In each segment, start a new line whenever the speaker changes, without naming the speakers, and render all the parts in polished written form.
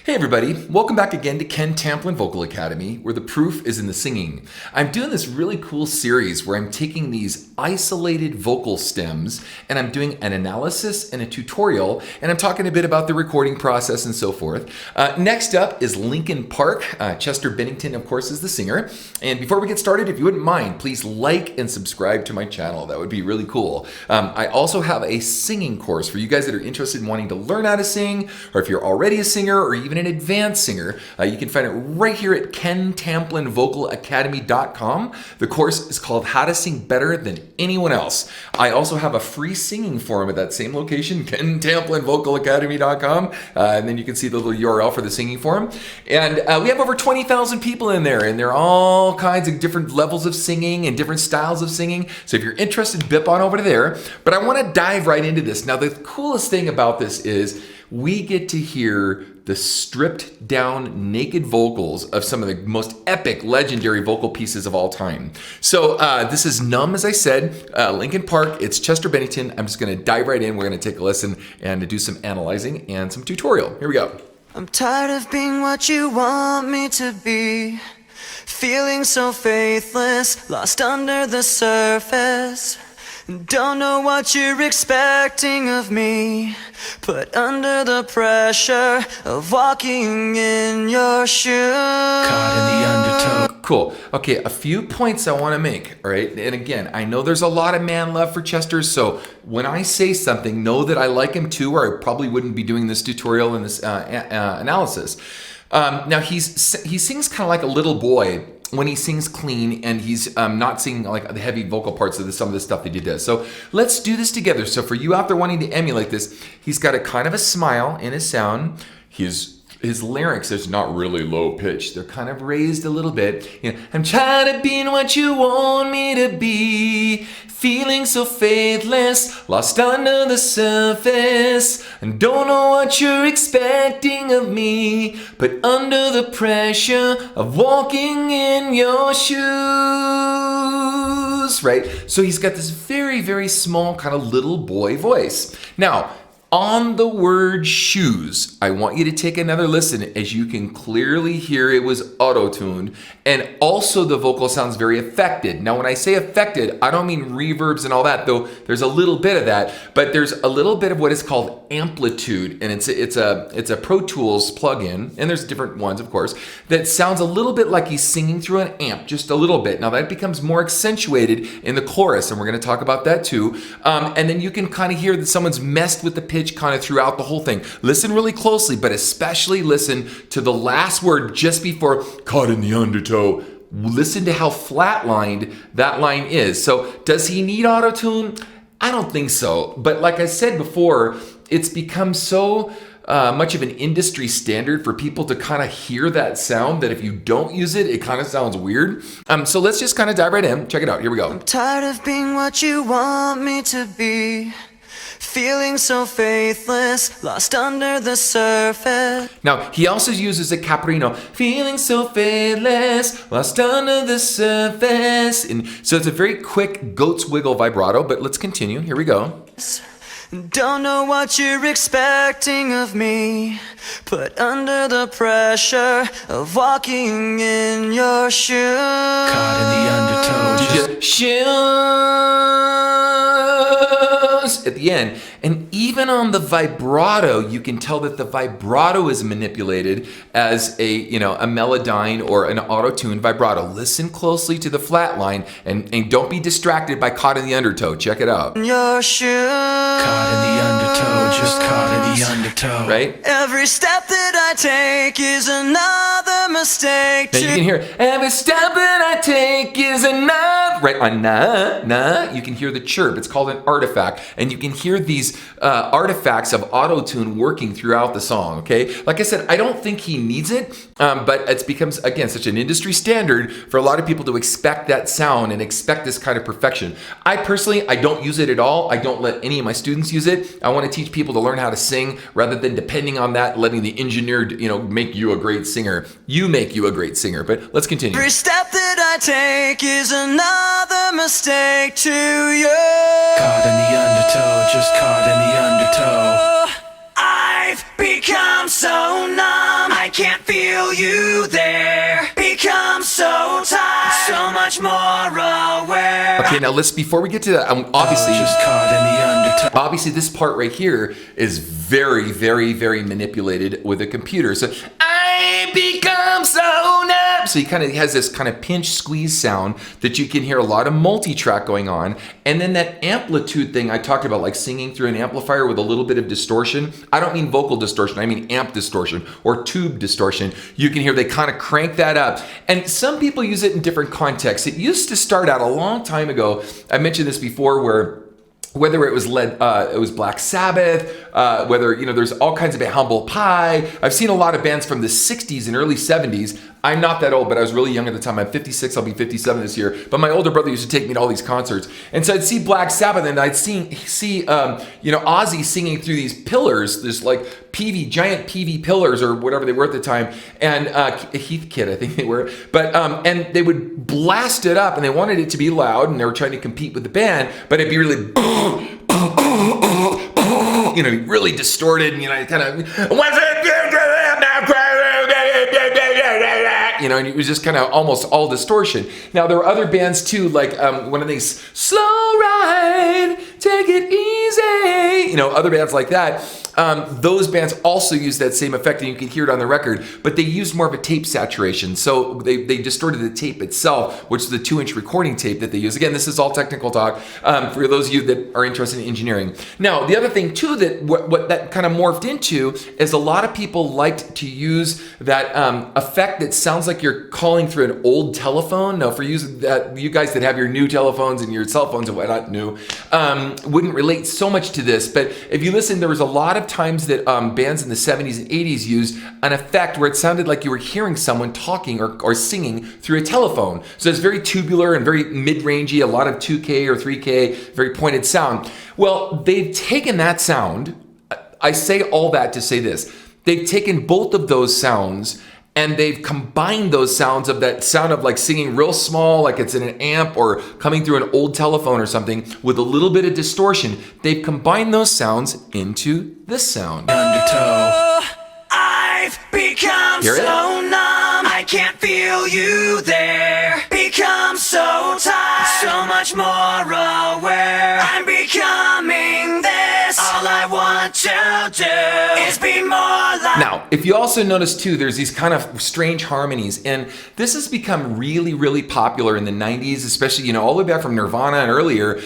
Hey everybody, welcome back again to Ken Tamplin Vocal Academy, where the proof is in the singing. I'm doing this really cool series where I'm taking these isolated vocal stems and I'm doing an analysis and a tutorial, and I'm talking a bit about the recording process and so forth. Next up is Linkin Park. Chester Bennington, of course, is the singer. And before we get started, if you wouldn't mind, please like and subscribe to my channel. That would be really cool. I also have a singing course for you guys that are interested in wanting to learn how to sing, or if you're already a singer or even an advanced singer. You can find it right here at kentamplinvocalacademy.com. The course is called How to Sing Better Than Anyone Else. I also have a free singing forum at that same location, kentamplinvocalacademy.com. And then you can see the little URL for the singing forum. And we have over 20,000 people in there, and there are all kinds of different levels of singing and different styles of singing. So if you're interested, bip on over to there. But I want to dive right into this. Now, the coolest thing about this is we get to hear the stripped down naked vocals of some of the most epic, legendary vocal pieces of all time. So this is Numb, as I said, Linkin Park. It's Chester Bennington. I'm just going to dive right in. We're going to take a listen and do some analyzing and some tutorial. Here we go.
I'm tired of being what you want me to be, feeling so faithless, lost under the surface. Don't know what you're expecting of me, put under the pressure of walking in your shoes.
Caught in the undertow.
Cool. Okay, a few points I want to make, all right? And again, I know there's a lot of man love for Chester, so when I say something, know that I like him too, or I probably wouldn't be doing this tutorial and this analysis. Now, he sings kind of like a little boy when he sings clean, and he's not singing like the heavy vocal parts of some of the stuff that he does. So let's do this together. So for you out there wanting to emulate this, he's got a kind of a smile in his sound. His larynx is not really low pitched. They're kind of raised a little bit. You know, I'm tired of being what you want me to be, feeling so faithless, lost under the surface, and don't know what you're expecting of me, but under the pressure of walking in your shoes, right? So he's got this very, very small kind of little boy voice. Now, on the word shoes, I want you to take another listen, as you can clearly hear it was auto-tuned, and also the vocal sounds very affected. Now, when I say affected, I don't mean reverbs and all that, though there's a little bit of that, but there's a little bit of what is called amplitude, and it's a Pro Tools plugin, and there's different ones, of course, that sounds a little bit like he's singing through an amp, just a little bit. Now, that becomes more accentuated in the chorus, and we're going to talk about that too. And then you can kind of hear that someone's messed with the pitch kind of throughout the whole thing. Listen really closely, but especially listen to the last word just before caught in the undertow. Listen to how flatlined that line is. So does he need auto-tune? I don't think so. But like I said before, it's become so much of an industry standard for people to kind of hear that sound that if you don't use it, it kind of sounds weird. So let's just kind of dive right in. Check it out. Here we go.
I'm tired of being what you want me to be, feeling so faithless, lost under the surface.
Now, he also uses a caprino, feeling so faithless, lost under the surface. And so it's a very quick goat's wiggle vibrato, but let's continue. Here we go.
Don't know what you're expecting of me, put under the pressure of walking in your shoes.
Caught in the undertow.
Shoes at the end. And even on the vibrato, you can tell that the vibrato is manipulated as a melodyne or an auto-tuned vibrato. Listen closely to the flat line and don't be distracted by caught in the undertow. Check it out.
Your shoes.
Caught in the undertow, just caught in the undertow.
Right?
Every step that I take is another mistake.
Now you can hear every step that I take is another. Right on nah. You can hear the chirp. It's called an artifact, and you can hear these artifacts of auto-tune working throughout the song. Okay, like I said, I don't think he needs it, but it becomes again such an industry standard for a lot of people to expect that sound and expect this kind of perfection. I personally, I don't use it at all. I don't let any of my students use it. I want to teach people to learn how to sing rather than depending on that, letting the engineer, make you a great singer. You make you a great singer. But let's continue.
Every step that I take is another mistake to you.
Caught in the undertow, just caught in the undertow.
I've become so numb. can't feel you there. Become so tired, so much more aware.
Okay, now listen, before we get to that, obviously,
Just caught in the undertow.
obviously this part right here is very, very, very manipulated with a computer. So I become so numb. So he kind of has this kind of pinch squeeze sound that you can hear a lot of multi-track going on. And then that amplitude thing I talked about, like singing through an amplifier with a little bit of distortion. I don't mean vocal distortion, I mean amp distortion or tube distortion. You can hear they kind of crank that up. And some people use it in different contexts. It used to start out a long time ago. I mentioned this before, whether it was it was Black Sabbath, whether, there's all kinds of Humble Pie. I've seen a lot of bands from the 60s and early 70s. I'm not that old, but I was really young at the time. I'm 56, I'll be 57 this year. But my older brother used to take me to all these concerts. And so I'd see Black Sabbath and I'd see Ozzy singing through these pillars, this like giant PV pillars or whatever they were at the time. And Heath Kid, I think they were. But, and they would blast it up and they wanted it to be loud and they were trying to compete with the band, but it'd be really, really distorted and, kind of, and it was just kind of almost all distortion. Now, there were other bands too, like one of these, Slow Ride, Take It Easy, other bands like that. Those bands also use that same effect, and you can hear it on the record, but they used more of a tape saturation. So they distorted the tape itself, which is the 2-inch recording tape that they use. Again, this is all technical talk for those of you that are interested in engineering. Now, the other thing too that what that kind of morphed into is a lot of people liked to use that effect that sounds like you're calling through an old telephone. Now, for you guys that have your new telephones and your cell phones and whatnot new, wouldn't relate so much to this. But if you listen, there was a lot of times that bands in the 70s and 80s used an effect where it sounded like you were hearing someone talking or singing through a telephone. So it's very tubular and very mid-rangey, a lot of 2K or 3K, very pointed sound. Well, they've taken that sound. I say all that to say this. They've taken both of those sounds and they've combined those sounds of that sound of like singing real small, like it's in an amp or coming through an old telephone or something with a little bit of distortion. They've combined those sounds into this sound.
Undertow.
I've become
Hear it?
so numb, I can't feel you there. Become so tired, so much more aware. I'm becoming this. All I want to do is be more like.
Now, if you also notice too, there's these kind of strange harmonies, and this has become really, really popular in the 90s, especially, all the way back from Nirvana and earlier.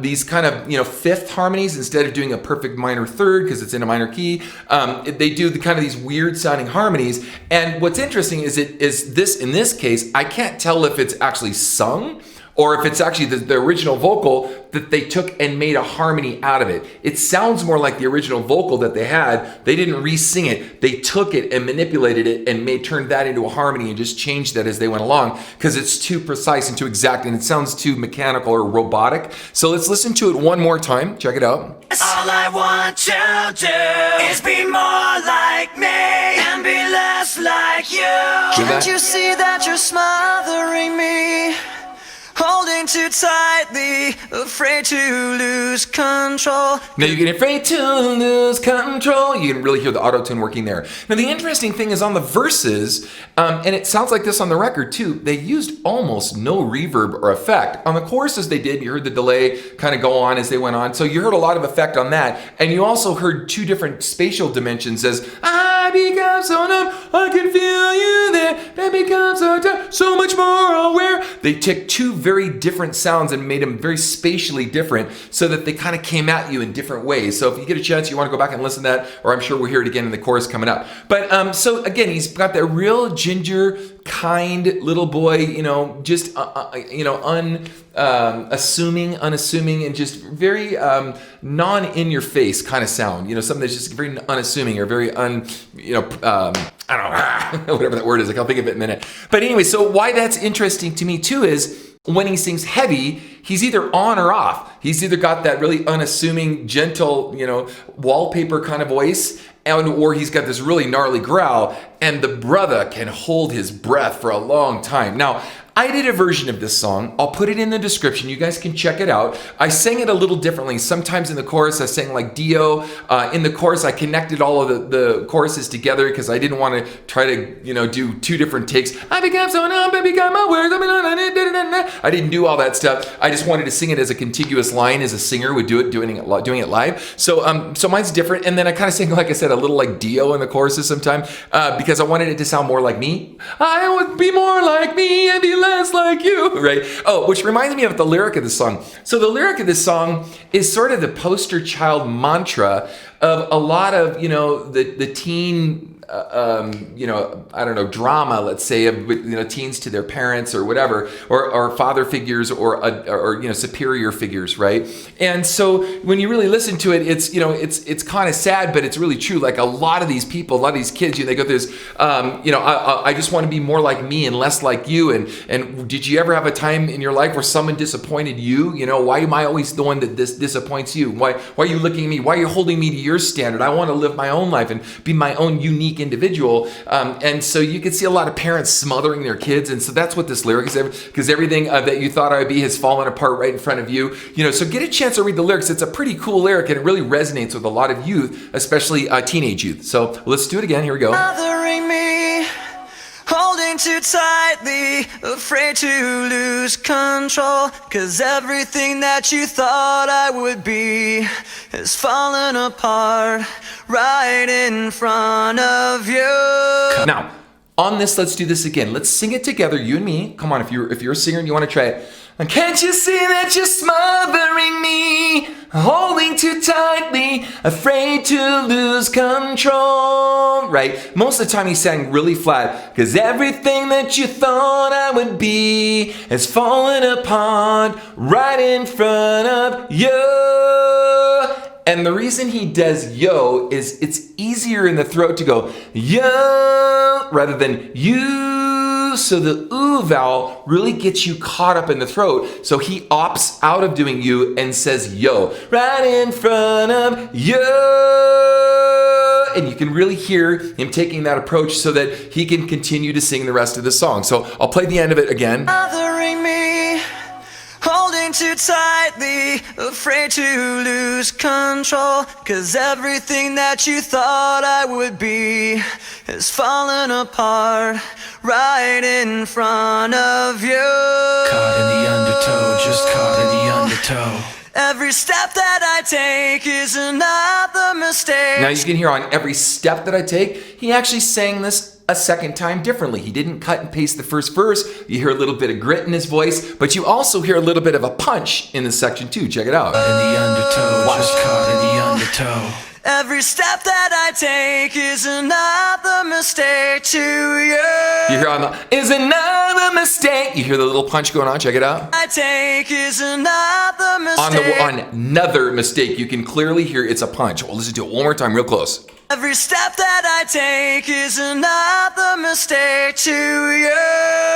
These kind of, fifth harmonies, instead of doing a perfect minor third because it's in a minor key, they do the kind of these weird sounding harmonies. And what's interesting is in this case, I can't tell if it's actually sung or if it's actually the original vocal that they took and made a harmony out of it. It sounds more like the original vocal that they had. They didn't re-sing it. They took it and manipulated it and turned that into a harmony and just changed that as they went along because it's too precise and too exact and it sounds too mechanical or robotic. So let's listen to it one more time. Check it out.
All I want to do is be more like me and be less like you. Can't you see that you're smothering me? Holding too tightly, afraid to lose control.
Now you get afraid to lose control. You can really hear the auto-tune working there. Now the interesting thing is on the verses, and it sounds like this on the record too, they used almost no reverb or effect. On the choruses they did, you heard the delay kind of go on as they went on. So you heard a lot of effect on that. And you also heard two different spatial dimensions as I become so numb, I can feel you there, that becomes so much more aware. They took two very different sounds and made them very spatially different so that they kind of came at you in different ways. So if you get a chance, you want to go back and listen to that, or I'm sure we'll hear it again in the chorus coming up. But so again, he's got that real ginger, kind little boy, just unassuming, and just very non-in-your-face kind of sound. Something that's just very unassuming or very I don't know, whatever that word is. I can't think of it in a minute. But anyway, so why that's interesting to me too is when he sings heavy, he's either on or off. He's either got that really unassuming, gentle, wallpaper kind of voice, or he's got this really gnarly growl, and the brother can hold his breath for a long time. Now, I did a version of this song. I'll put it in the description. You guys can check it out. I sang it a little differently. Sometimes in the chorus, I sang like Dio. In the chorus, I connected all of the choruses together because I didn't want to try to, do 2 different takes. I became so numb, I became my words. I didn't do all that stuff. I just wanted to sing it as a contiguous line, as a singer would do it, doing it live. So mine's different. And then I kind of sing, like I said, a little like Dio in the choruses sometimes because I wanted it to sound more like me. I would be more like me and be less like you, right? Oh, which reminds me of the lyric of the song. So the lyric of this song is sort of the poster child mantra of a lot of, the teen, drama, let's say, of, teens to their parents or whatever, or father figures or superior figures, right? And so when you really listen to it, it's kind of sad, but it's really true. Like a lot of these people, a lot of these kids, they go through this, I just want to be more like me and less like you. And did you ever have a time in your life where someone disappointed you? Why am I always the one that this disappoints you? Why are you looking at me? Why are you holding me to your standard? I want to live my own life and be my own unique individual. And so you can see a lot of parents smothering their kids. And so that's what this lyric is, because everything that you thought I would be has fallen apart right in front of you. So get a chance to read the lyrics. It's a pretty cool lyric and it really resonates with a lot of youth, especially teenage youth. So let's do it again. Here we go.
Bothering me, holding too tightly, afraid to lose control, 'cause everything that you thought I would be is falling apart right in front of you.
Now, on this, let's do this again. Let's sing it together, you and me. Come on, if you're a singer and you want to try it. Can't you see that you're smothering me, holding too tightly, afraid to lose control? Right? Most of the time he sang really flat, 'cause everything that you thought I would be has fallen apart right in front of you. And the reason he does yo is it's easier in the throat to go yo rather than you. So the ooh vowel really gets you caught up in the throat. So he opts out of doing you and says yo, right in front of you. And you can really hear him taking that approach so that he can continue to sing the rest of the song. So I'll play the end of it again.
Bothering me, holding too tightly, afraid to lose control, 'cause everything that you thought I would be is falling apart right in front of you.
Caught in the undertow, just caught in the undertow.
Every step that I take is another mistake.
Now you can hear on every step that I take, he actually sang this a second time differently. He didn't cut and paste the first verse. You hear a little bit of grit in his voice, but you also hear a little bit of a punch in this section too. Check it out.
Caught in the undertow, just caught in the undertow.
Every step that I take is another mistake to you.
You hear on the is another mistake. You hear the little punch going on. Check it out.
I take is another mistake.
On another mistake, you can clearly hear it's a punch. Well, listen to it one more time, real close.
Every step that I take is another mistake to you.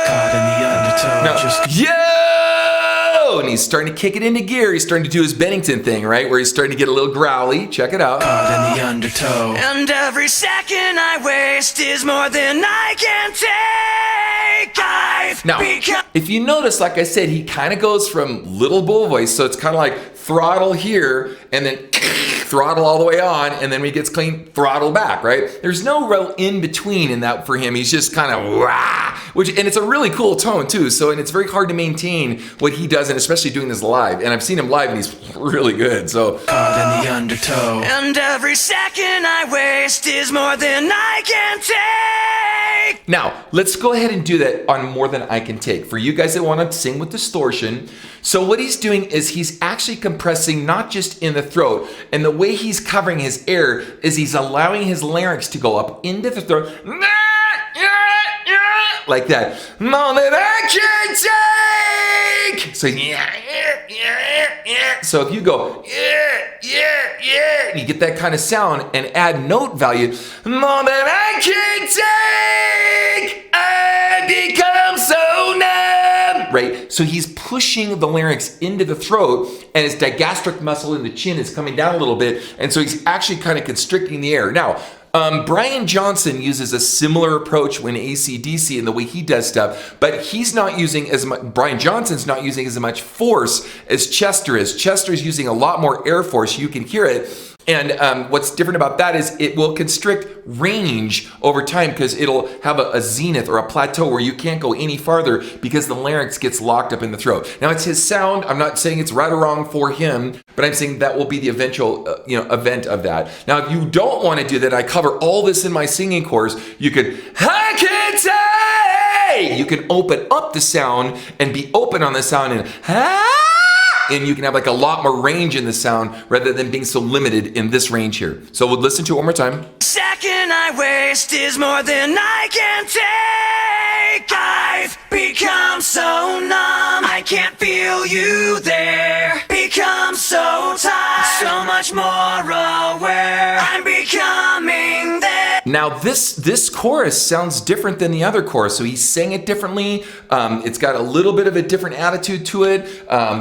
Caught in the undertow,
No.
just
Yo! And he's starting to kick it into gear. He's starting to do his Bennington thing, right? Where he's starting to get a little growly. Check it out.
caught in the undertow.
And every second I waste is more than I can take. I've
Now,
become
if you notice, like I said, he kind of goes from little bull voice, so it's kind of like throttle here, and then throttle all the way on, and then when he gets clean, throttle back, right? There's no real in between in that for him. He's just kind of rah, and it's a really cool tone too. So, and it's very hard to maintain what he does, and especially doing this live. And I've seen him live, and he's really good. So,
Caught in the undertow.
and every second I waste is more than I can take.
now let's go ahead and do that on More Than I Can Take. For you guys that want to sing with distortion, so what he's doing is he's actually compressing not just in the throat, and the way he's covering his air is he's allowing his larynx to go up into the throat, like that. More than I can take. So so if you go and you get that kind of sound and add note value, more than I can take, I become so numb. Right? So he's pushing the larynx into the throat, and his digastric muscle in the chin is coming down a little bit, and so he's actually kind of constricting the air. Now, Brian Johnson uses a similar approach when AC/DC in the way he does stuff, but he's not using as much. Brian Johnson's not using as much force as Chester is. Chester is using a lot more air force. You can hear it. And what's different about that is it will constrict range over time because it'll have a zenith or a plateau where you can't go any farther because the larynx gets locked up in the throat. Now it's his sound. I'm not saying it's right or wrong for him, but I'm saying that will be the eventual event of that. Now, if you don't want to do that, I cover all this in my singing course. You could, I can say, you can open up the sound and be open on the sound and and you can have like a lot more range in the sound rather than being so limited in this range here. So we'll listen to it one more time.
Second I waste is more than I can take. I've become so numb, I can't feel you there. Become so tired, so much more aware. I'm becoming there.
Now this chorus sounds different than the other chorus, so he sang it differently. It's got a little bit of a different attitude to it.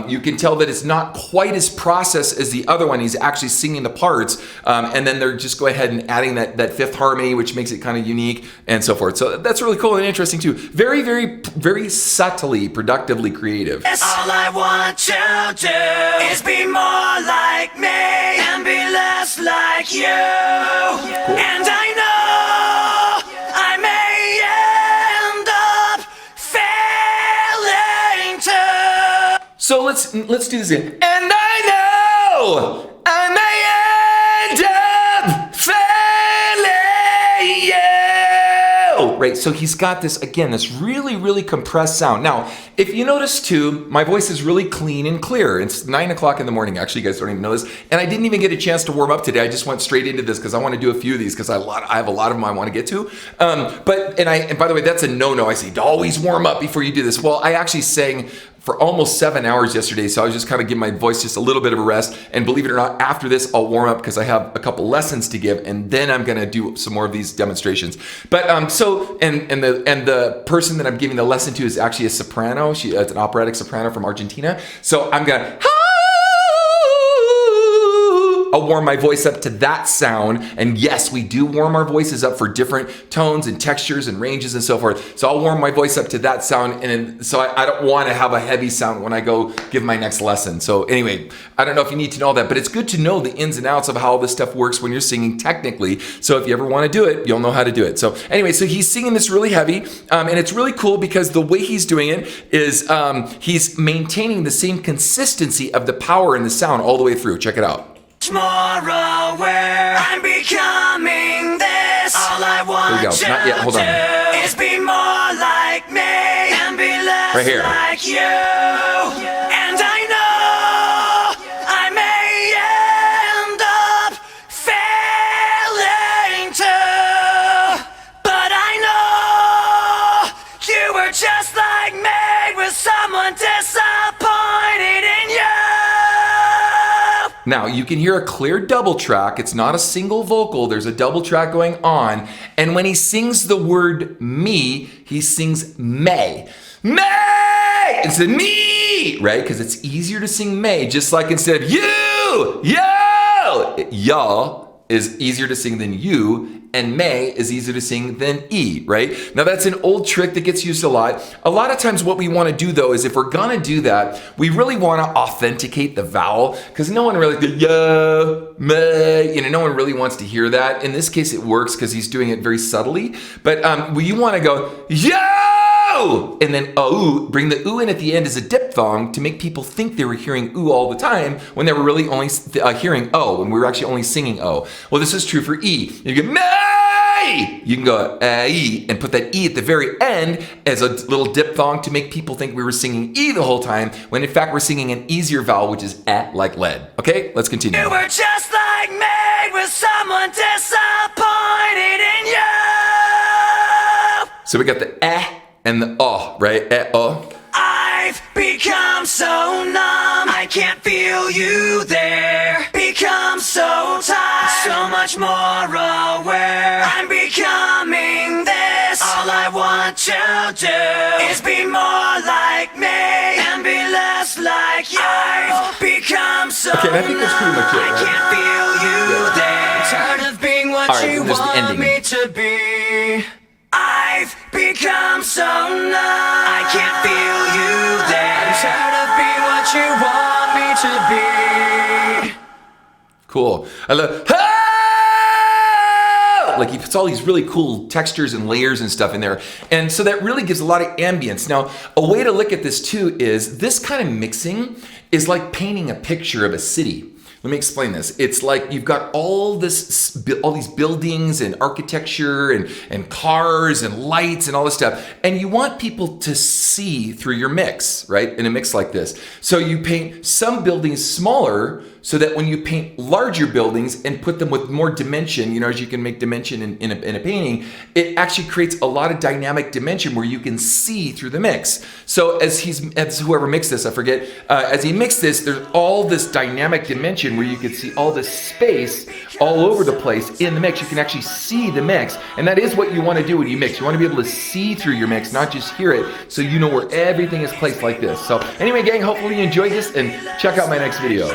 You can tell that it's not quite as processed as the other one. He's actually singing the parts, and then they're just go ahead and adding that fifth harmony, which makes it kind of unique and so forth. So that's really cool and interesting too. Very, very, very subtly, productively creative.
All I want to do is be more like me and be less like you. Cool. And I know I may end up failing too.
So let's do this again. And I know I may end up failing you. Right, so he's got this, again, this really, really compressed sound. Now, if you notice too, my voice is really clean and clear. It's 9 o'clock in the morning, actually, you guys don't even know this. And I didn't even get a chance to warm up today. I just went straight into this because I want to do a few of these because I have a lot of them I want to get to. And by the way, that's a no-no. I say, always warm up before you do this. Well, I actually sang for almost 7 hours yesterday, so I was just kind of giving my voice just a little bit of a rest. And believe it or not, after this, I'll warm up because I have a couple lessons to give, and then I'm gonna do some more of these demonstrations. But and the person that I'm giving the lesson to is actually a soprano. She's an operatic soprano from Argentina. So I'm gonna. I'll warm my voice up to that sound. And yes, we do warm our voices up for different tones and textures and ranges and so forth. So I'll warm my voice up to that sound. And so I don't want to have a heavy sound when I go give my next lesson. So anyway, I don't know if you need to know that, but it's good to know the ins and outs of how this stuff works when you're singing technically. So if you ever want to do it, you'll know how to do it. So anyway, so he's singing this really heavy. And it's really cool because the way he's doing it is he's maintaining the same consistency of the power in the sound all the way through. Check it out.
More aware, I'm becoming this. All I want
Not yet. Hold on.
is be more like me and be less
Right here.
like you. And I know I may end up failing too, but I know you were just like me with someone disappointed in you.
Now, you can hear a clear double track. It's not a single vocal. There's a double track going on. And when he sings the word me, he sings may. May! Instead of me! Right? Because it's easier to sing may, just like instead of you! Yo! Ya is easier to sing than you, and may is easier to sing than e, right? Now that's an old trick that gets used a lot. A lot of times what we want to do though is if we're gonna do that, we really want to authenticate the vowel because no one really, yo, may, no one really wants to hear that. In this case, it works because he's doing it very subtly, but you want to go, yo! And then ooh, bring the ooh in at the end as a diphthong to make people think they were hearing ooh all the time when they were really only hearing o, when we were actually only singing o. Well, this is true for e. You get may! You can go e and put that e at the very end as a little diphthong to make people think we were singing e the whole time when in fact we're singing an easier vowel, which is like lead. Okay, let's continue.
You were just like me with someone disappointed in you.
So we got the and the right?
I've become so numb, I can't feel you there. Become so tired, so much more aware. I'm becoming this. All I want to do is be more like me and be less like you. I've become so
Okay, I think that's pretty much it,
I
right?
can't feel you there. I'm tired of being what what you
and there's the
want
ending.
me to be. I've become so numb, I can't feel you there. I'm tired of being what you want me to be.
Cool. I love. Ah! Like he puts all these really cool textures and layers and stuff in there, and so that really gives a lot of ambience. Now, a way to look at this too is this kind of mixing is like painting a picture of a city. Let me explain this. It's like you've got all these buildings and architecture and cars and lights and all this stuff, and you want people to see through your mix, right? In a mix like this. So you paint some buildings smaller so that when you paint larger buildings and put them with more dimension, as you can make dimension in a painting, it actually creates a lot of dynamic dimension where you can see through the mix. So as whoever mixed this, I forget, as he mixed this, there's all this dynamic dimension where you can see all this space all over the place in the mix. You can actually see the mix, and that is what you want to do when you mix. You want to be able to see through your mix, not just hear it, so you know where everything is placed like this. So anyway, gang, hopefully you enjoyed this, and check out my next video.